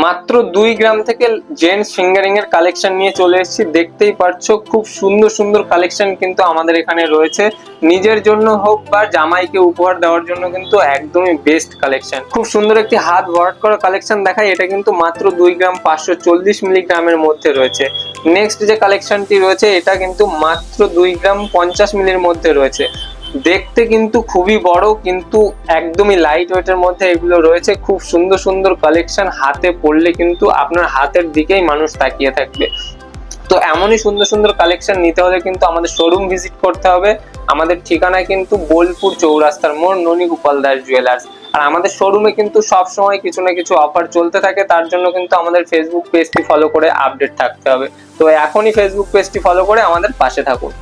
মাত্র 2 গ্রাম থেকে gents fingering এর কালেকশন নিয়ে চলে এসেছি। দেখতেই পাচ্ছো খুব সুন্দর সুন্দর কালেকশন কিন্তু আমাদের এখানে রয়েছে। নিজের জন্য হোক বা জামাইকে উপহার দেওয়ার জন্য কিন্তু একদমই বেস্ট কালেকশন। খুব সুন্দর একটি হাত ওয়ার্ক করা কালেকশন দেখায়। এটা কিন্তু মাত্র 2 গ্রাম 540 মিলিগ্রামের মধ্যে রয়েছে। নেক্সট যে কালেকশনটি রয়েছে এটা কিন্তু মাত্র 2 গ্রাম 50 মিলির মধ্যে রয়েছে। দেখতে কিন্তু খুবই বড়, কিন্তু একদমই লাইট ওয়েটের মধ্যে এগুলো রয়েছে। খুব সুন্দর সুন্দর কালেকশন, হাতে পড়লে কিন্তু আপনার হাতের দিকেই মানুষ তাকিয়ে থাকবে। তো এমনই সুন্দর সুন্দর কালেকশন নিতে হলে কিন্তু আমাদের শোরুম ভিজিট করতে হবে। আমাদের ঠিকানা কিন্তু বোলপুর চৌরাস্তার মোড়, ননী গোপাল দাস জুয়েলার্স। আর আমাদের শোরুমে কিন্তু সব সময় কিছু না কিছু অফার চলতে থাকে, তার জন্য কিন্তু আমাদের ফেসবুক পেজটি ফলো করে আপডেট থাকতে হবে। তো এখনই ফেসবুক পেজটি ফলো করে আমাদের পাশে থাকুন।